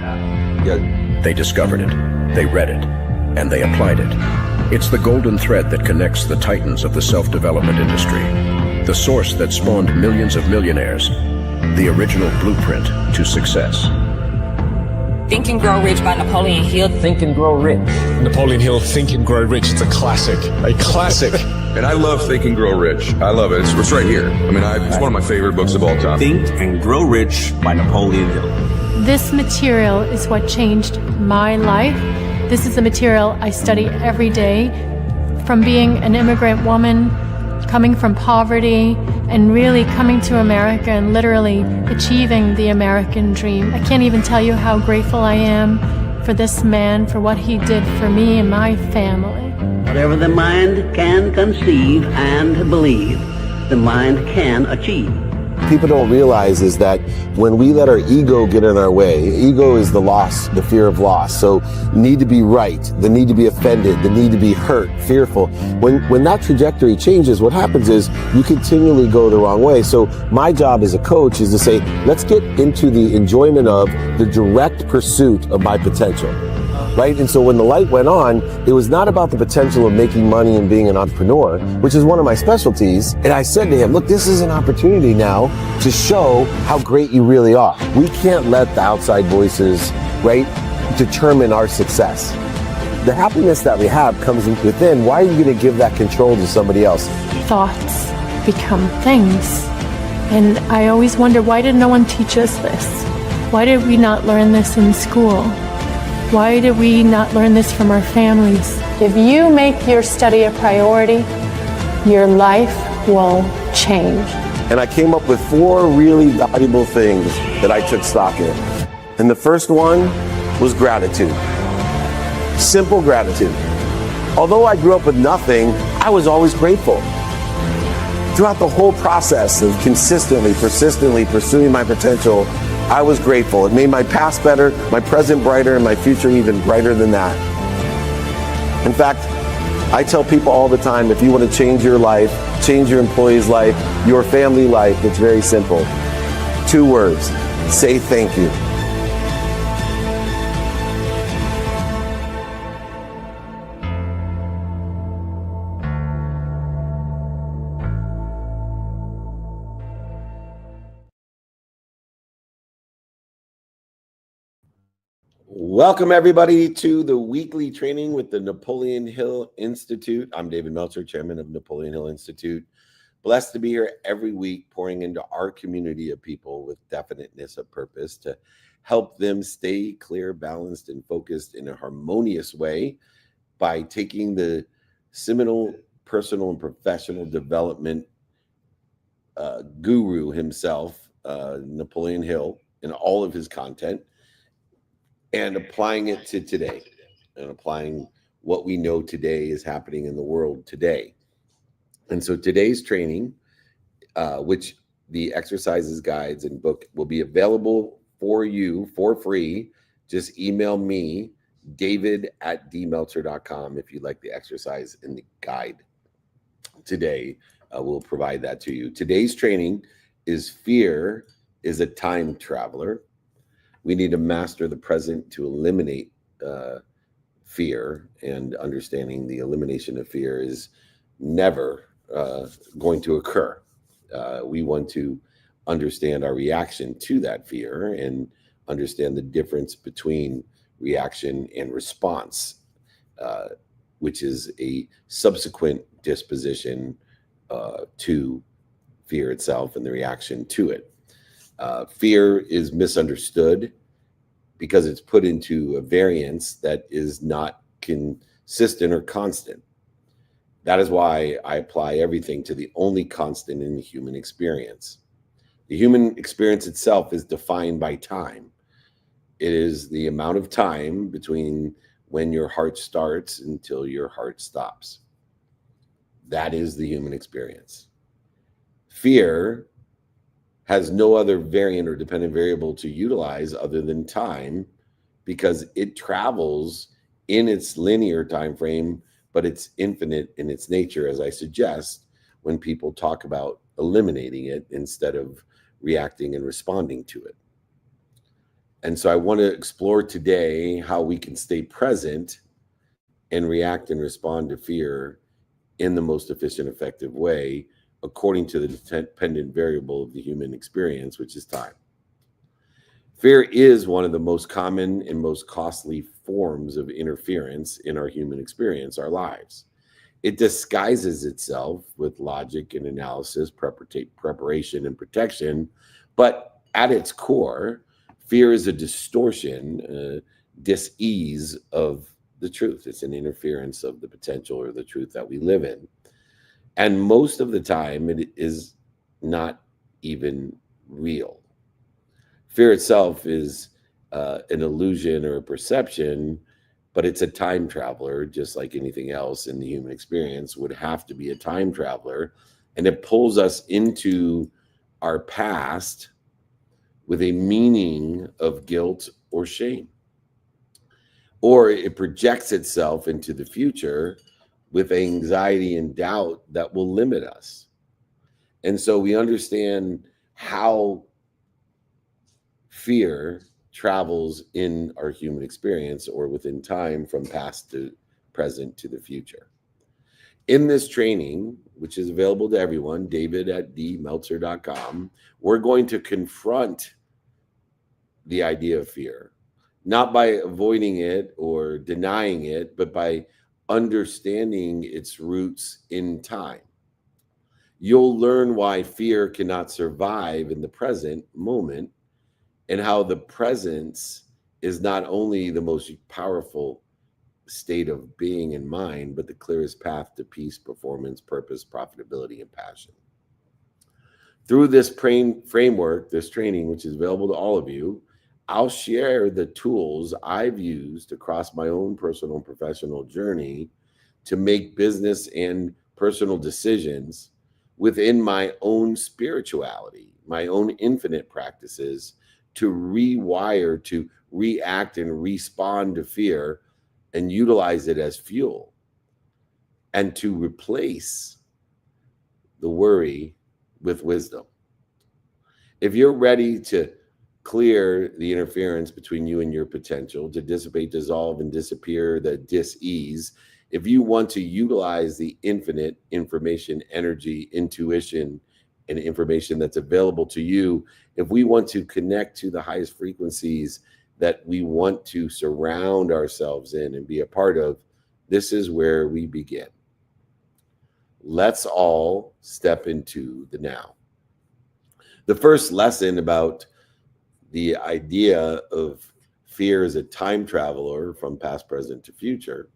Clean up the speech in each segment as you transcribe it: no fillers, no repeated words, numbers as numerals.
Yeah. They discovered it, they read it, and they applied it. It's the golden thread that connects the titans of the self-development industry, the source that spawned millions of millionaires, the original blueprint to success. Think and Grow Rich by Napoleon Hill. Think and Grow Rich. Napoleon Hill, Think and Grow Rich. It's a classic. A classic. And I love Think and Grow Rich. I love it. It's right here. I mean, it's one of my favorite books of all time. Think and Grow Rich by Napoleon Hill. This material is what changed my life. This is the material I study every day. From being an immigrant woman, coming from poverty, and really coming to America and literally achieving the American dream. I can't even tell you how grateful I am for this man, for what he did for me and my family. Whatever the mind can conceive and believe, the mind can achieve. People don't realize is that when we let our ego get in our way, ego is the loss, the fear of loss. So need to be right, the need to be offended, the need to be hurt, fearful. When that trajectory changes, what happens is you continually go the wrong way. So my job as a coach is to say, let's get into the enjoyment of the direct pursuit of my potential. Right? And so when the light went on, it was not about the potential of making money and being an entrepreneur, which is one of my specialties. And I said to him, look, this is an opportunity now to show how great you really are. We can't let the outside voices, right, determine our success. The happiness that we have comes within. Why are you going to give that control to somebody else? Thoughts become things. And I always wonder, why did no one teach us this? Why did we not learn this in school? Why did we not learn this from our families? If you make your study a priority, your life will change. And I came up with 4 really valuable things that I took stock in. And the first one was gratitude. Simple gratitude. Although I grew up with nothing, I was always grateful. Throughout the whole process of consistently, persistently pursuing my potential, I was grateful. It made my past better, my present brighter, and my future even brighter than that. In fact, I tell people all the time, if you want to change your life, change your employee's life, your family life, it's very simple. 2 words, say thank you. Welcome, everybody, to the weekly training with the Napoleon Hill Institute. I'm David Meltzer, chairman of Napoleon Hill Institute. Blessed to be here every week, pouring into our community of people with definiteness of purpose to help them stay clear, balanced, and focused in a harmonious way by taking the seminal personal and professional development guru himself, Napoleon Hill, and all of his content, and applying it to today, and applying what we know today is happening in the world today. And so today's training, which the exercises, guides, and book will be available for you for free. Just email me, david@dmeltzer.com, if you'd like the exercise and the guide. Today, we'll provide that to you. Today's training is Fear is a Time Traveler. We need to master the present to eliminate fear, and understanding the elimination of fear is never going to occur. We want to understand our reaction to that fear and understand the difference between reaction and response, which is a subsequent disposition to fear itself and the reaction to it. Fear is misunderstood because it's put into a variance that is not consistent or constant. That is why I apply everything to the only constant in the human experience. The human experience itself is defined by time. It is the amount of time between when your heart starts until your heart stops. That is the human experience. Fear has no other variant or dependent variable to utilize other than time, because it travels in its linear time frame, but it's infinite in its nature, as I suggest when people talk about eliminating it instead of reacting and responding to it. And so I want to explore today how we can stay present and react and respond to fear in the most efficient, effective way, according to the dependent variable of the human experience, which is time. Fear is one of the most common and most costly forms of interference in our human experience, our lives. It disguises itself with logic and analysis, preparation and protection, but at its core, fear is a distortion, dis-ease of the truth. It's an interference of the potential or the truth that we live in. And most of the time, it is not even real. Fear itself is an illusion or a perception, but it's a time traveler, just like anything else in the human experience would have to be a time traveler. And it pulls us into our past with a meaning of guilt or shame. Or it projects itself into the future with anxiety and doubt that will limit us. And so we understand how fear travels in our human experience or within time from past to present to the future. In this training, which is available to everyone, david@dmeltzer.com, we're going to confront the idea of fear, not by avoiding it or denying it, but by understanding its roots in time. You'll learn why fear cannot survive in the present moment and how the presence is not only the most powerful state of being and mind, but the clearest path to peace, performance, purpose, profitability, and passion. Through this framework, this training, which is available to all of you, I'll share the tools I've used across my own personal and professional journey to make business and personal decisions within my own spirituality, my own infinite practices to rewire, to react and respond to fear and utilize it as fuel, and to replace the worry with wisdom. If you're ready to clear the interference between you and your potential, to dissipate, dissolve, and disappear the dis-ease, if you want to utilize the infinite information, energy, intuition, and information that's available to you, if we want to connect to the highest frequencies that we want to surround ourselves in and be a part of, this is where we begin. Let's all step into the now. The first lesson about the idea of fear as a time traveler from past, present to future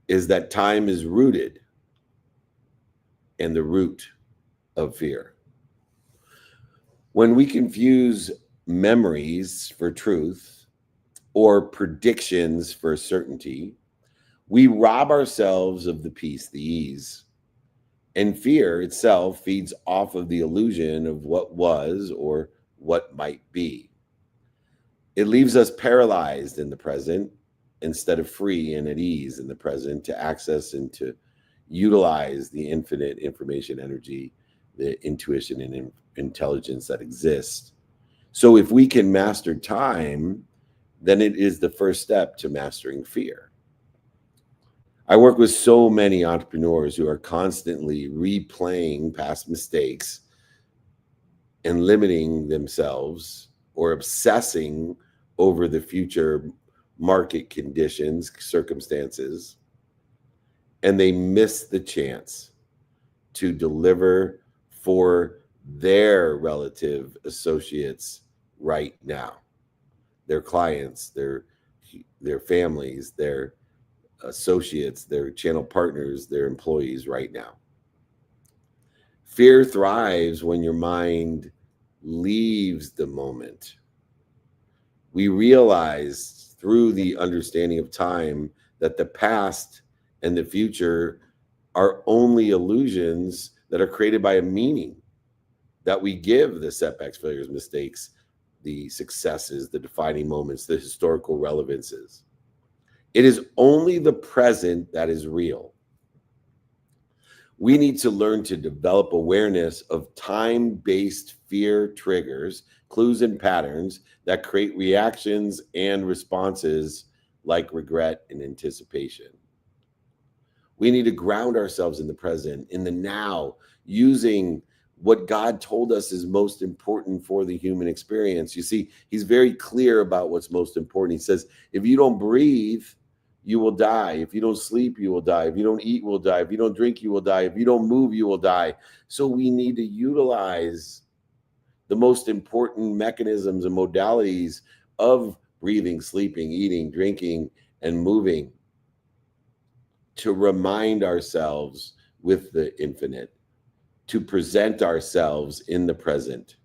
is that time is rooted in the root of fear. When we confuse memories for truth or predictions for certainty, we rob ourselves of the peace, the ease, and fear itself feeds off of the illusion of what was or what might be. It leaves us paralyzed in the present instead of free and at ease in the present to access and to utilize the infinite information, energy, the intuition and intelligence that exists. So if we can master time, then it is the first step to mastering fear. I work with so many entrepreneurs who are constantly replaying past mistakes and limiting themselves or obsessing over the future market conditions, circumstances, and they miss the chance to deliver for their relative associates right now, their clients, their families, their associates, their channel partners, their employees right now. Fear thrives when your mind leaves the moment. We realize through the understanding of time that the past and the future are only illusions that are created by a meaning that we give the setbacks, failures, mistakes, the successes, the defining moments, the historical relevances. It is only the present that is real. We need to learn to develop awareness of time-based fear triggers, clues and patterns that create reactions and responses like regret and anticipation. We need to ground ourselves in the present, in the now, using what God told us is most important for the human experience. You see, he's very clear about what's most important. He says, if you don't breathe, you will die. If you don't sleep, you will die. If you don't eat, you will die. If you don't drink, you will die. If you don't move, you will die. So we need to utilize the most important mechanisms and modalities of breathing, sleeping, eating, drinking, and moving to remind ourselves with the infinite, to present ourselves in the present.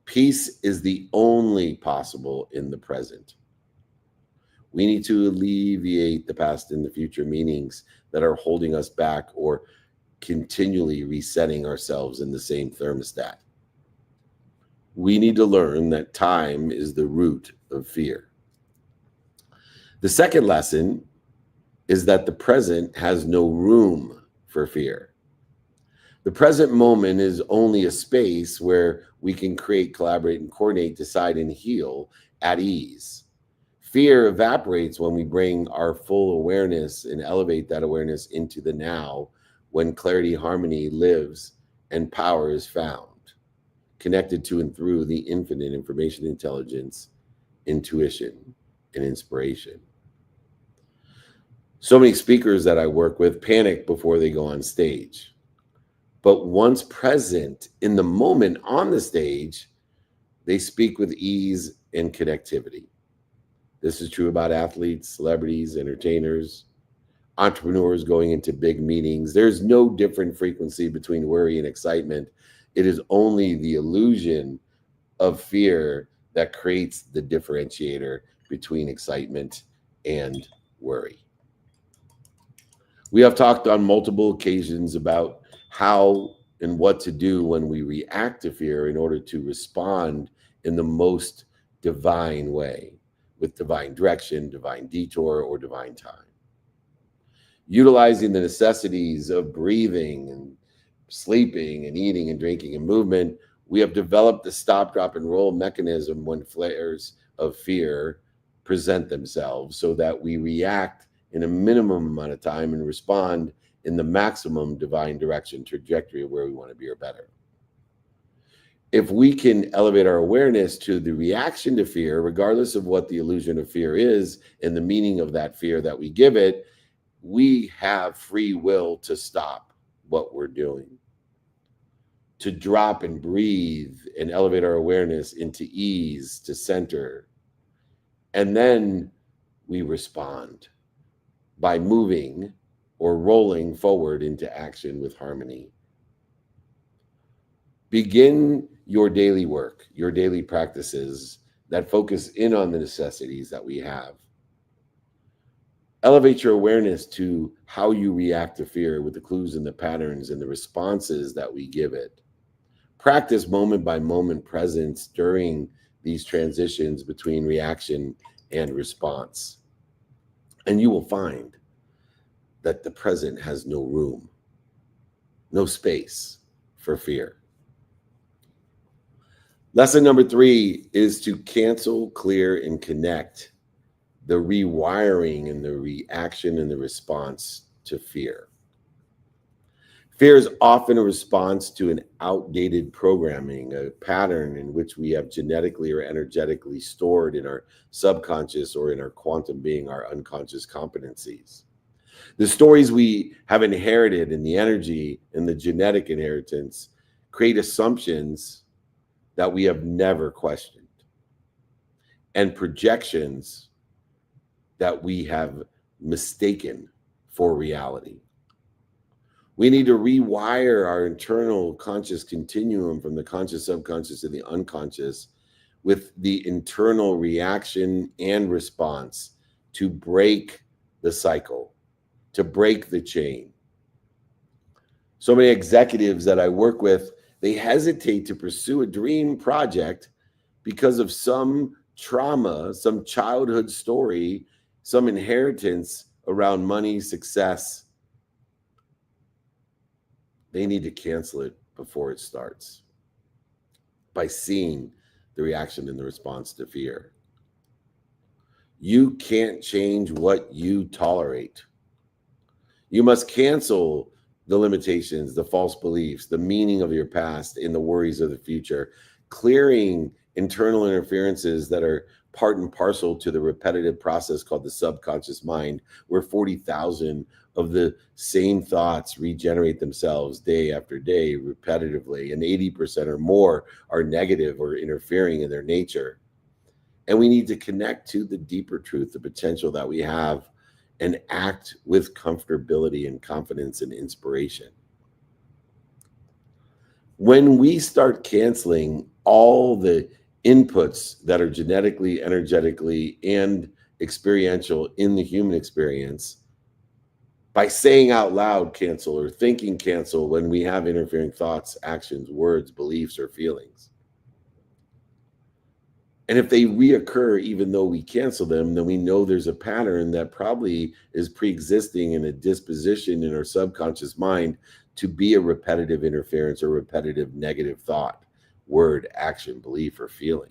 Peace is the only possible in the present. We need to alleviate the past and the future meanings that are holding us back or continually resetting ourselves in the same thermostat. We need to learn that time is the root of fear. The second lesson is that the present has no room for fear. The present moment is only a space where we can create, collaborate, and coordinate, decide, and heal at ease. Fear evaporates when we bring our full awareness and elevate that awareness into the now, when clarity, harmony lives and power is found, connected to and through the infinite information, intelligence, intuition, and inspiration. So many speakers that I work with panic before they go on stage. But once present in the moment on the stage, they speak with ease and connectivity. This is true about athletes, celebrities, entertainers, entrepreneurs going into big meetings. There's no different frequency between worry and excitement. It is only the illusion of fear that creates the differentiator between excitement and worry. We have talked on multiple occasions about how and what to do when we react to fear in order to respond in the most divine way, with divine direction, divine detour, or divine time. Utilizing the necessities of breathing and sleeping and eating and drinking and movement, we have developed the stop, drop, and roll mechanism when flares of fear present themselves so that we react in a minimum amount of time and respond in the maximum divine direction, trajectory of where we want to be or better. If we can elevate our awareness to the reaction to fear, regardless of what the illusion of fear is and the meaning of that fear that we give it, we have free will to stop what we're doing, to drop and breathe and elevate our awareness into ease, to center. And then we respond by moving or rolling forward into action with harmony. Begin your daily work, your daily practices that focus in on the necessities that we have. Elevate your awareness to how you react to fear with the clues and the patterns and the responses that we give it. Practice moment by moment presence during these transitions between reaction and response. And you will find that the present has no room, no space for fear. Lesson number 3 is to cancel, clear, and connect the rewiring and the reaction and the response to fear. Fear is often a response to an outdated programming, a pattern in which we have genetically or energetically stored in our subconscious or in our quantum being, our unconscious competencies. The stories we have inherited and the energy and the genetic inheritance create assumptions that we have never questioned and projections that we have mistaken for reality. We need to rewire our internal conscious continuum from the conscious, subconscious, and the unconscious with the internal reaction and response to break the cycle, to break the chain. So many executives that I work with, they hesitate to pursue a dream project because of some trauma, some childhood story, some inheritance around money, success. They need to cancel it before it starts by seeing the reaction and the response to fear. You can't change what you tolerate. You must cancel the limitations, the false beliefs, the meaning of your past, and the worries of the future, clearing internal interferences that are part and parcel to the repetitive process called the subconscious mind, where 40,000 of the same thoughts regenerate themselves day after day repetitively, and 80% or more are negative or interfering in their nature. And we need to connect to the deeper truth, the potential that we have, and act with comfortability and confidence and inspiration. When we start canceling all the inputs that are genetically, energetically, and experiential in the human experience, by saying out loud cancel or thinking cancel when we have interfering thoughts, actions, words, beliefs, or feelings. And if they reoccur, even though we cancel them, then we know there's a pattern that probably is pre-existing in a disposition in our subconscious mind to be a repetitive interference or repetitive negative thought, word, action, belief, or feeling.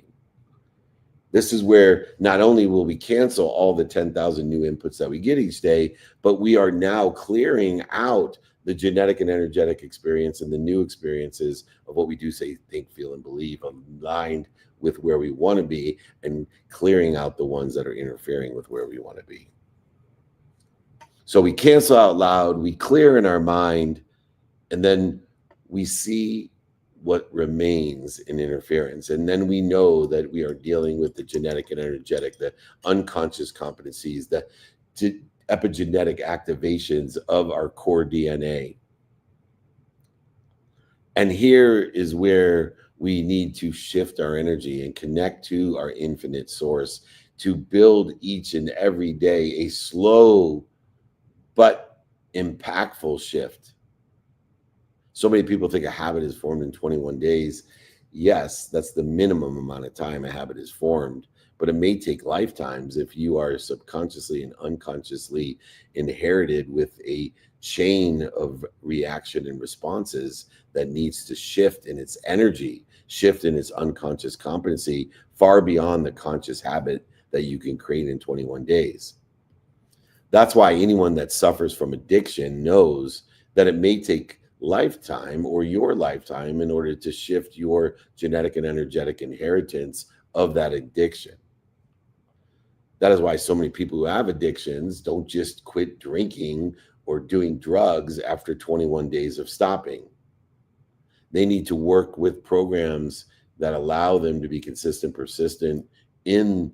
This is where not only will we cancel all the 10,000 new inputs that we get each day, but we are now clearing out the genetic and energetic experience and the new experiences of what we do say, think, feel, and believe, aligned with where we want to be, and clearing out the ones that are interfering with where we want to be. So we cancel out loud, we clear in our mind, and then we see what remains in interference. And then we know that we are dealing with the genetic and energetic, the unconscious competencies, the epigenetic activations of our core DNA. And here is where we need to shift our energy and connect to our infinite source to build each and every day a slow but impactful shift. So many people think a habit is formed in 21 days. Yes, that's the minimum amount of time a habit is formed, but it may take lifetimes if you are subconsciously and unconsciously inherited with a chain of reaction and responses that needs to shift in its energy, shift in its unconscious competency far beyond the conscious habit that you can create in 21 days. That's why anyone that suffers from addiction knows that it may take lifetime or your lifetime in order to shift your genetic and energetic inheritance of that addiction. That is why so many people who have addictions don't just quit drinking or doing drugs after 21 days of stopping. They need to work with programs that allow them to be consistent, persistent in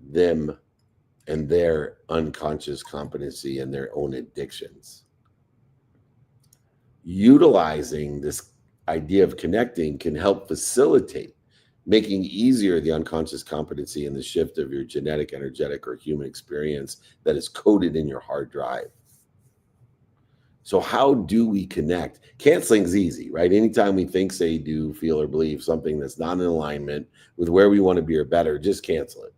them and their unconscious competency and their own addictions. Utilizing this idea of connecting can help facilitate making easier the unconscious competency and the shift of your genetic, energetic, or human experience that is coded in your hard drive. So how do we connect? Canceling is easy, right? Anytime we think, say, do, feel, or believe something that's not in alignment with where we want to be or better, just cancel it.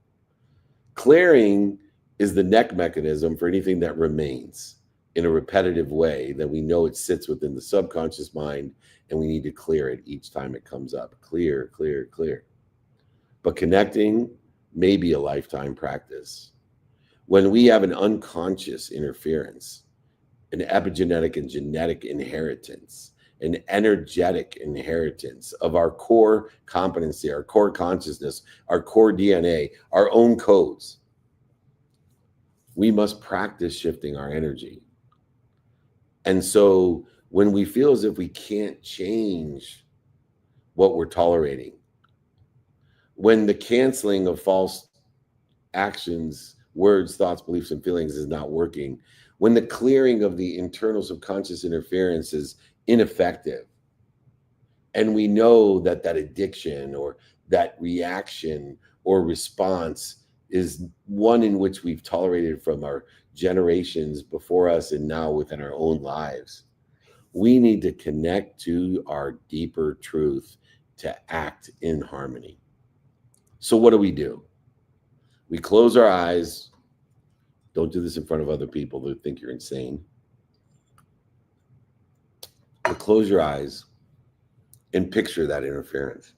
Clearing is the neck mechanism for anything that remains in a repetitive way that we know it sits within the subconscious mind, and we need to clear it each time it comes up. Clear, clear, clear. But connecting may be a lifetime practice. When we have an unconscious interference, an epigenetic and genetic inheritance, an energetic inheritance of our core competency, our core consciousness, our core DNA, our own codes, we must practice shifting our energy. And so when we feel as if we can't change what we're tolerating, when the canceling of false actions, words, thoughts, beliefs, and feelings is not working, when the clearing of the internal subconscious interference is ineffective, and we know that that addiction or that reaction or response is one in which we've tolerated from our generations before us and now within our own lives, we need to connect to our deeper truth to act in harmony. So what do? We close our eyes. Don't do this in front of other people who think you're insane. But close your eyes and picture that interference.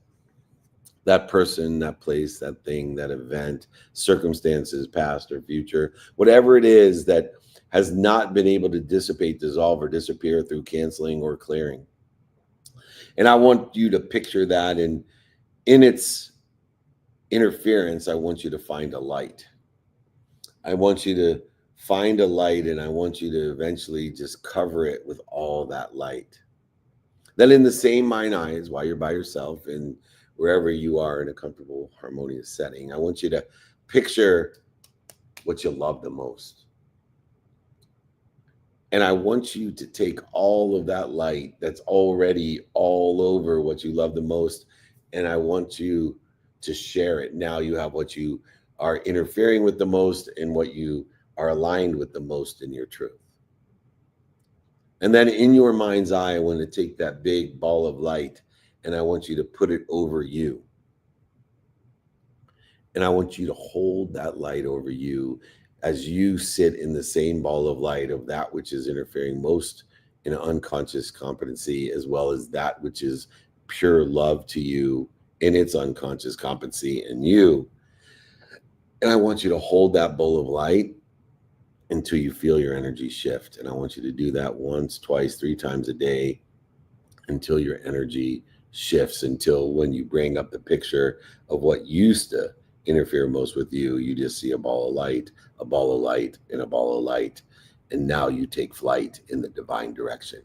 that person, that place, that thing, that event, circumstances, past or future, whatever it is that has not been able to dissipate, dissolve, or disappear through canceling or clearing. And I want you to picture that, and in its interference, I want you to find a light. I want you to find a light, and I want you to eventually just cover it with all that light. Then in the same mind eyes, while you're by yourself and wherever you are in a comfortable, harmonious setting, I want you to picture what you love the most. And I want you to take all of that light that's already all over what you love the most, and I want you to share it. Now you have what you are interfering with the most and what you are aligned with the most in your truth. And then in your mind's eye, I want to take that big ball of light and I want you to put it over you. And I want you to hold that light over you as you sit in the same ball of light of that which is interfering most in an unconscious competency, as well as that which is pure love to you in its unconscious competency in you. And I want you to hold that bowl of light until you feel your energy shift. And I want you to do that once, twice, 3 times a day until your energy shifts, until when you bring up the picture of what used to interfere most with you, you just see a ball of light, a ball of light, and a ball of light. And now you take flight in the divine direction.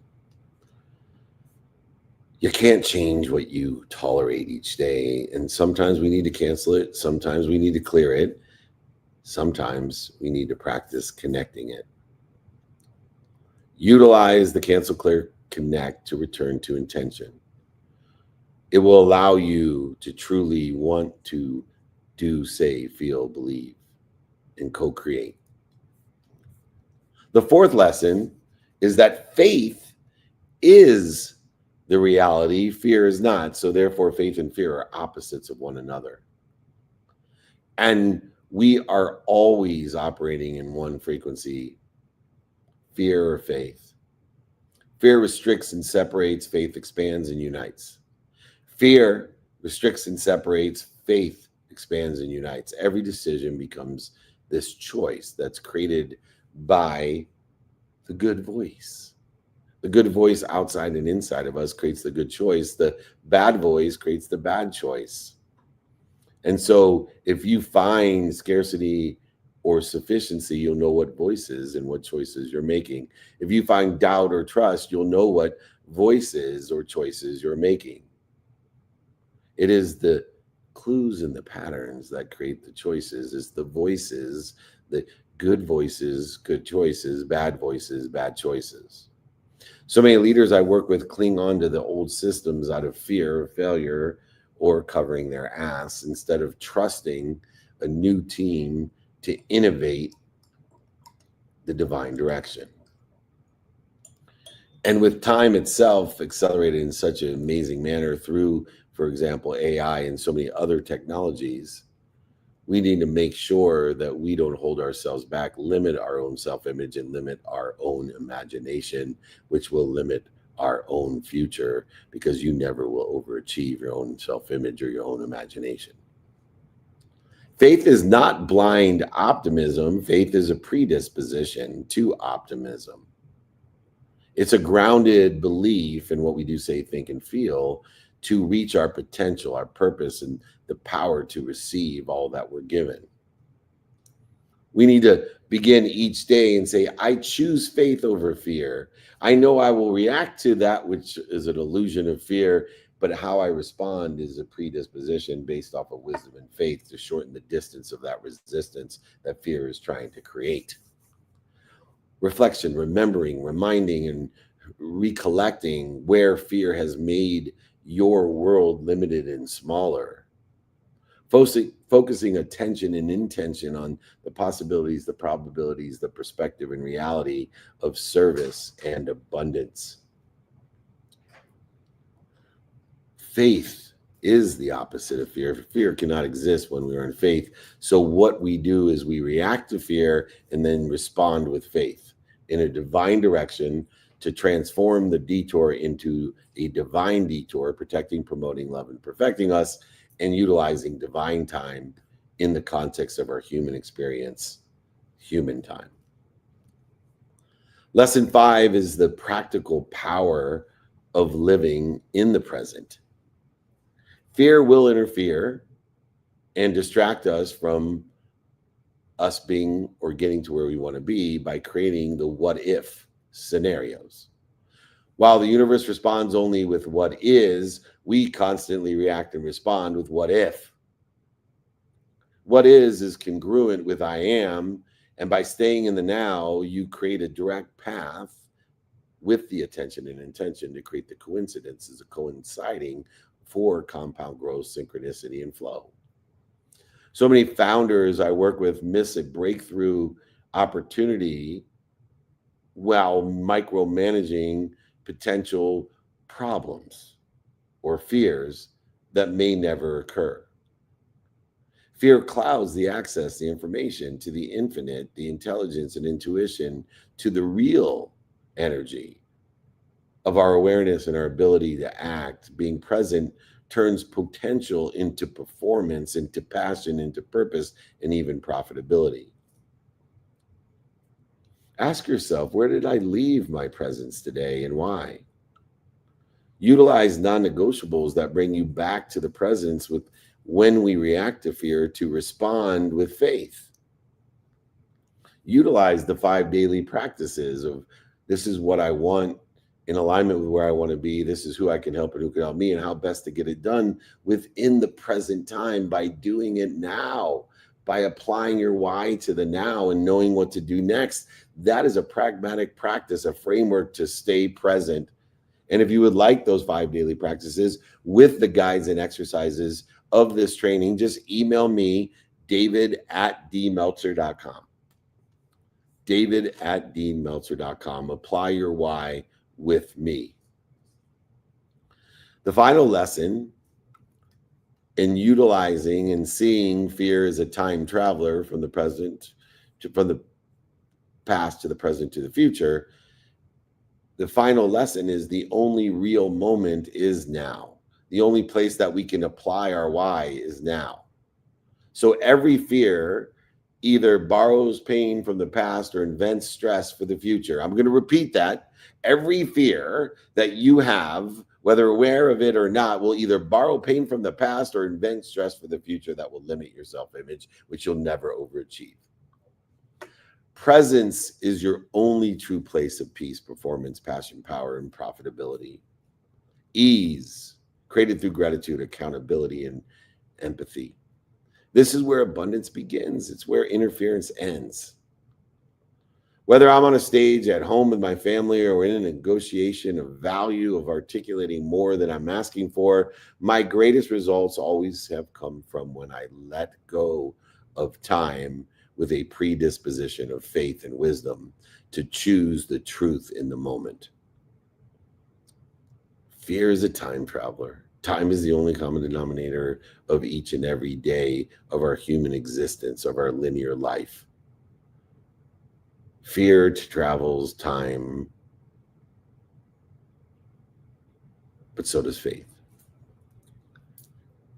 You can't change what you tolerate each day. And sometimes we need to cancel it. Sometimes we need to clear it. Sometimes we need to practice connecting it. Utilize the cancel, clear, connect to return to intention. It will allow you to truly want to do, say, feel, believe, and co-create. The 4th lesson is that faith is the reality, fear is not. So therefore, faith and fear are opposites of one another. And we are always operating in one frequency, fear or faith. Fear restricts and separates, faith expands and unites. Fear restricts and separates, faith expands and unites. Every decision becomes this choice that's created by the good voice. The good voice outside and inside of us creates the good choice. The bad voice creates the bad choice. And so if you find scarcity or sufficiency, you'll know what voices and what choices you're making. If you find doubt or trust, you'll know what voices or choices you're making. It is the clues and the patterns that create the choices. It's the voices, the good voices, good choices, bad voices, bad choices. So many leaders I work with cling on to the old systems out of fear of failure or covering their ass instead of trusting a new team to innovate the divine direction. And with time itself accelerated in such an amazing manner through, for example, AI and so many other technologies, we need to make sure that we don't hold ourselves back, limit our own self-image, and limit our own imagination, which will limit our own future, because you never will overachieve your own self-image or your own imagination. Faith is not blind optimism. Faith is a predisposition to optimism. It's a grounded belief in what we do, say, think, and feel to reach our potential, our purpose, and the power to receive all that we're given. We need to begin each day and say, I choose faith over fear. I know I will react to that which is an illusion of fear, but how I respond is a predisposition based off of wisdom and faith to shorten the distance of that resistance that fear is trying to create. Reflection, remembering, reminding, and recollecting where fear has made your world limited and smaller. Focusing attention and intention on the possibilities, the probabilities, the perspective and reality of service and abundance. Faith is the opposite of fear. Fear cannot exist when we are in faith. So what we do is we react to fear and then respond with faith in a divine direction to transform the detour into a divine detour, protecting, promoting, love, and perfecting us. and utilizing divine time in the context of our human experience, human time. Lesson 5 is the practical power of living in the present. Fear will interfere and distract us from us being or getting to where we want to be by creating the what if scenarios. While the universe responds only with what is, we constantly react and respond with what if. What is congruent with I am, and by staying in the now, you create a direct path with the attention and intention to create the coincidences coinciding for compound growth, synchronicity, and flow. So many founders I work with miss a breakthrough opportunity while micromanaging potential problems or fears that may never occur. Fear clouds the access, the information to the infinite, the intelligence and intuition, to the real energy of our awareness and our ability to act. Being present turns potential into performance, into passion, into purpose, and even profitability. Ask yourself, where did I leave my presence today and why? Utilize non-negotiables that bring you back to the presence with when we react to fear to respond with faith. Utilize the 5 daily practices of this is what I want in alignment with where I want to be. This is who I can help and who can help me, and how best to get it done within the present time by doing it now, by applying your why to the now and knowing what to do next. That is a pragmatic practice, a framework to stay present. And if you would like those 5 daily practices with the guides and exercises of this training, just email me, david@dmeltzer.com. david@dmeltzer.com. Apply your why with me. The final lesson in utilizing and seeing fear as a time traveler from the present from the past to the present to the future. The final lesson is the only real moment is now. The only place that we can apply our why is now. So every fear either borrows pain from the past or invents stress for the future. I'm going to repeat that. Every fear that you have, whether aware of it or not, will either borrow pain from the past or invent stress for the future that will limit your self-image, which you'll never overachieve. Presence is your only true place of peace, performance, passion, power, and profitability. Ease, created through gratitude, accountability, and empathy. This is where abundance begins. It's where interference ends. Whether I'm on a stage at home with my family or in a negotiation of value of articulating more than I'm asking for, my greatest results always have come from when I let go of time with a predisposition of faith and wisdom to choose the truth in the moment. Fear is a time traveler. Time is the only common denominator of each and every day of our human existence, of our linear life. Fear travels time, but so does faith.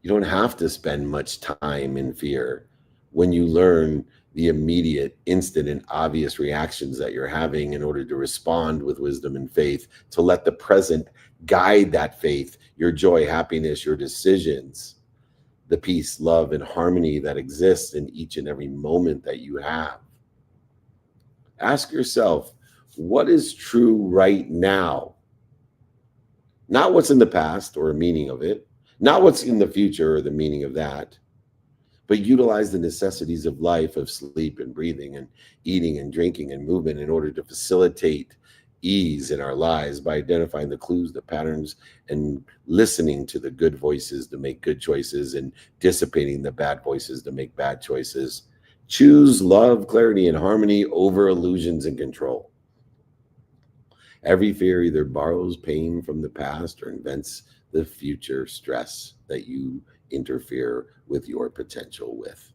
You don't have to spend much time in fear when you learn the immediate, instant, and obvious reactions that you're having in order to respond with wisdom and faith, to let the present guide that faith, your joy, happiness, your decisions, the peace, love, and harmony that exists in each and every moment that you have. Ask yourself, what is true right now? Not what's in the past or a meaning of it, not what's in the future or the meaning of that, but utilize the necessities of life, of sleep and breathing and eating and drinking and movement in order to facilitate ease in our lives by identifying the clues, the patterns, and listening to the good voices to make good choices and dissipating the bad voices to make bad choices. Choose love, clarity, and harmony over illusions and control. Every fear either borrows pain from the past or invents the future stress that you interfere with your potential with.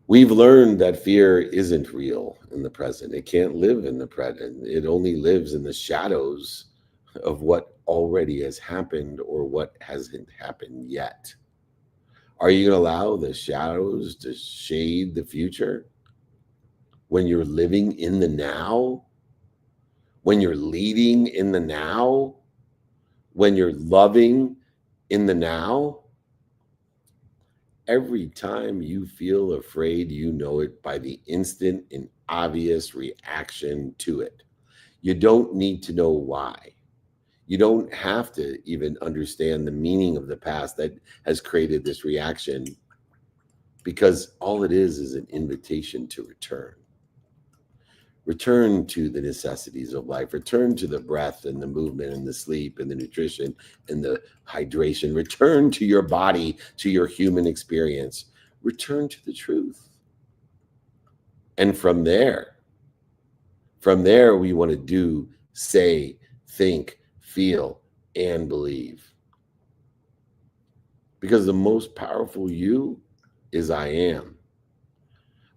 We've learned that fear isn't real in the present. It can't live in the present. It only lives in the shadows of what already has happened or what hasn't happened yet? Are you going to allow the shadows to shade the future when you're living in the now? When you're leading in the now? When you're loving in the now? Every time you feel afraid, you know it by the instant and obvious reaction to it. You don't need to know why. You don't have to even understand the meaning of the past that has created this reaction, because all it is an invitation to return. Return to the necessities of life. Return to the breath and the movement and the sleep and the nutrition and the hydration. Return to your body, to your human experience. Return to the truth. And from there, we want to do, say, think, feel, and believe. Because the most powerful you is I am.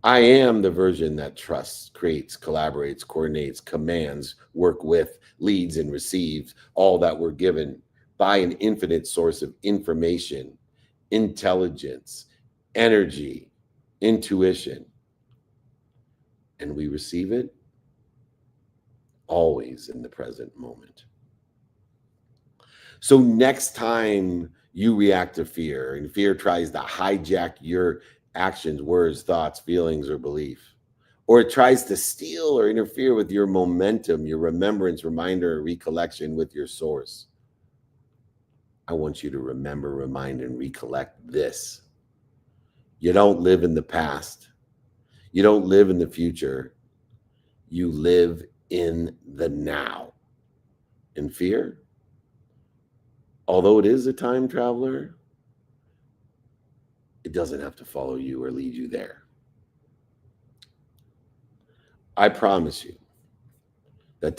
I am the version that trusts, creates, collaborates, coordinates, commands, work with, leads, and receives all that we're given by an infinite source of information, intelligence, energy, intuition. And we receive it always in the present moment. So next time you react to fear and fear tries to hijack your actions, words, thoughts, feelings, or belief, or it tries to steal or interfere with your momentum, your remembrance, reminder, or recollection with your source, I want you to remember, remind, and recollect this. You don't live in the past. You don't live in the future. You live in the now. And fear, although it is a time traveler, it doesn't have to follow you or lead you there. I promise you that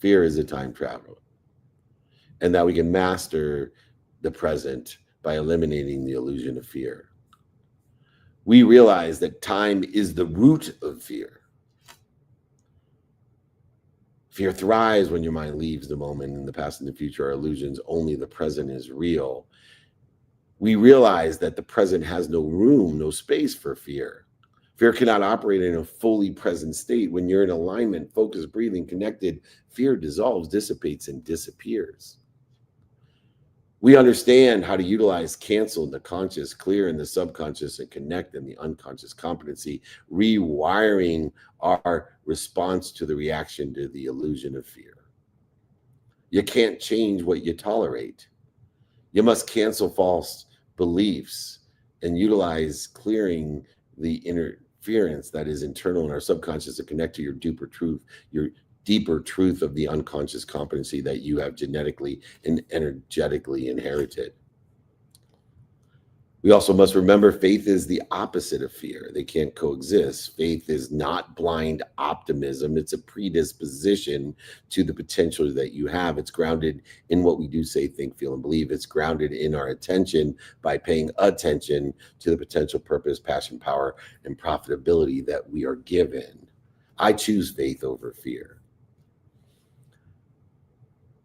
fear is a time traveler, and that we can master the present by eliminating the illusion of fear. We realize that time is the root of fear. Fear thrives when your mind leaves the moment, and the past and the future are illusions. Only the present is real. We realize that the present has no room, no space for fear. Fear cannot operate in a fully present state. When you're in alignment, focused, breathing, connected, fear dissolves, dissipates, and disappears. We understand how to utilize cancel in the conscious, clear in the subconscious, and connect in the unconscious competency, rewiring our response to the reaction to the illusion of fear. You can't change what you tolerate. You must cancel false beliefs and utilize clearing the interference that is internal in our subconscious to connect to your deeper truth of the unconscious competency that you have genetically and energetically inherited. We also must remember faith is the opposite of fear. They can't coexist. Faith is not blind optimism. It's a predisposition to the potential that you have. It's grounded in what we do, say, think, feel, and believe. It's grounded in our attention by paying attention to the potential purpose, passion, power, and profitability that we are given. I choose faith over fear.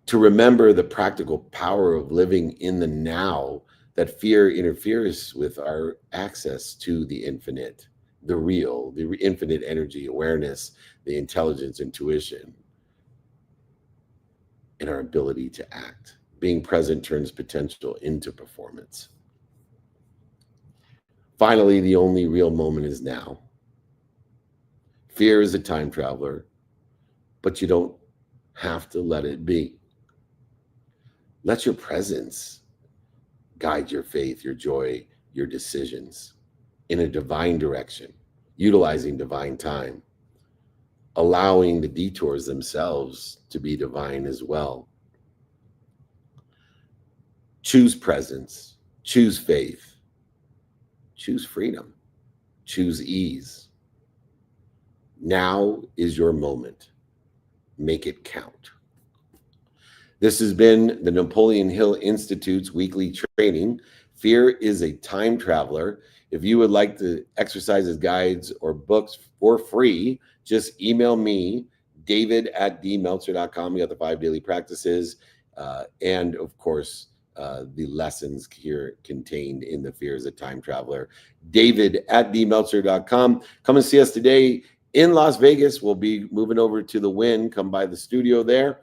To remember the practical power of living in the now, that fear interferes with our access to the infinite, the real, the infinite energy, awareness, the intelligence, intuition, and our ability to act. Being present turns potential into performance. Finally, the only real moment is now. Fear is a time traveler, but you don't have to let it be. Let your presence guide your faith, your joy, your decisions in a divine direction, utilizing divine time, allowing the detours themselves to be divine as well. Choose presence, choose faith, choose freedom, choose ease. Now is your moment. Make it count. This has been the Napoleon Hill Institute's weekly training. Fear is a time traveler. If you would like the exercises, guides, or books for free, just email me, david@dmeltzer.com. We got the 5 daily practices and of course, the lessons here contained in the Fear as a Time Traveler. David at dmeltzer.com. Come and see us today in Las Vegas. We'll be moving over to the Wynn. Come by the studio there,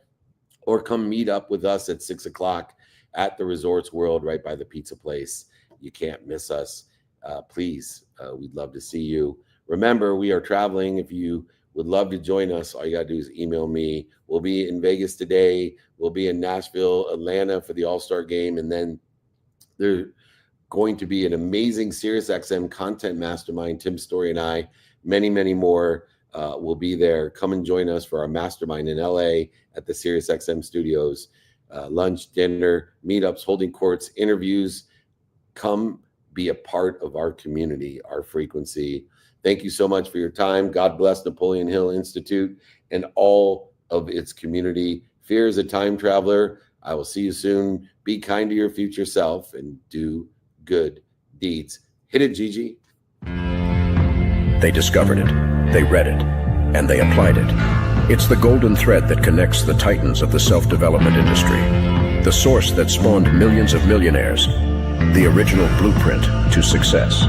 or come meet up with us at 6 o'clock at the Resorts World right by the pizza place. You can't miss us. Please, we'd love to see you. Remember, we are traveling. If you would love to join us, all you got to do is email me. We'll be in Vegas today. We'll be in Nashville, Atlanta for the All-Star game. And then there's going to be an amazing SiriusXM content mastermind. Tim Story and I, many, many more will be there. Come and join us for our mastermind in LA at the SiriusXM studios. Lunch, dinner, meetups, holding courts, interviews. Come be a part of our community, our frequency. Thank you so much for your time. God bless Napoleon Hill Institute and all of its community. Fear is a Time Traveler. I will see you soon. Be kind to your future self and do good deeds. Hit it, Gigi. They discovered it, they read it, and they applied it. It's the golden thread that connects the titans of the self-development industry, the source that spawned millions of millionaires, the original blueprint to success.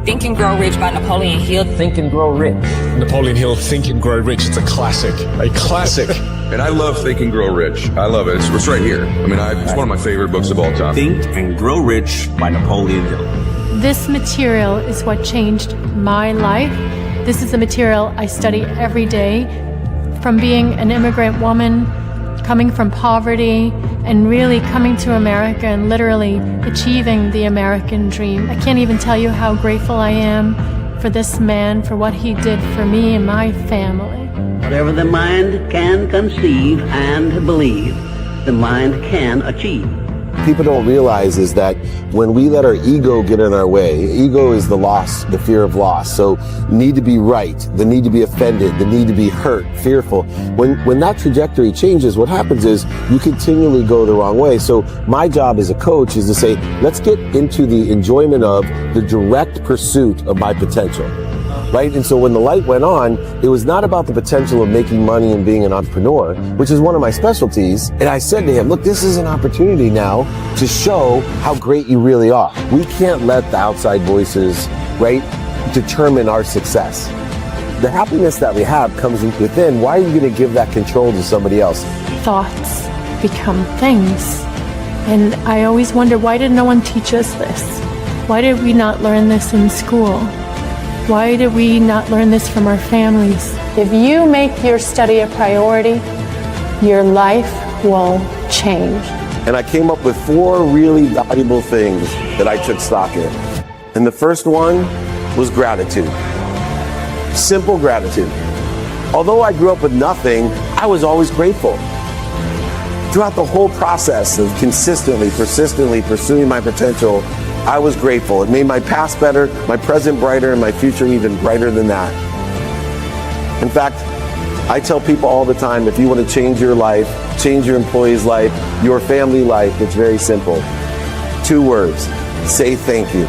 Think and Grow Rich by Napoleon Hill. Think and Grow Rich. Napoleon Hill, Think and Grow Rich. It's a classic. A classic. And I love Think and Grow Rich. I love it. It's right here. I mean, it's one of my favorite books of all time. Think and Grow Rich by Napoleon Hill. This material is what changed my life. This is the material I study every day. From being an immigrant woman, coming from poverty, and really coming to America and literally achieving the American dream. I can't even tell you how grateful I am for this man, for what he did for me and my family. Whatever the mind can conceive and believe, the mind can achieve. People don't realize is that when we let our ego get in our way, ego is the loss, the fear of loss. So need to be right, the need to be offended, the need to be hurt, fearful. When that trajectory changes, what happens is you continually go the wrong way. So my job as a coach is to say, let's get into the enjoyment of the direct pursuit of my potential. Right? And so when the light went on, it was not about the potential of making money and being an entrepreneur, which is one of my specialties. And I said to him, look, this is an opportunity now to show how great you really are. We can't let the outside voices, right, determine our success. The happiness that we have comes within. Why are you going to give that control to somebody else? Thoughts become things. And I always wonder, why did no one teach us this? Why did we not learn this in school? Why did we not learn this from our families? If you make your study a priority, your life will change. And I came up with 4 really valuable things that I took stock in. And the first one was gratitude. Simple gratitude. Although I grew up with nothing, I was always grateful. Throughout the whole process of consistently, persistently pursuing my potential, I was grateful. It made my past better, my present brighter, and my future even brighter than that. In fact, I tell people all the time, if you want to change your life, change your employee's life, your family life, it's very simple. 2 words, say thank you.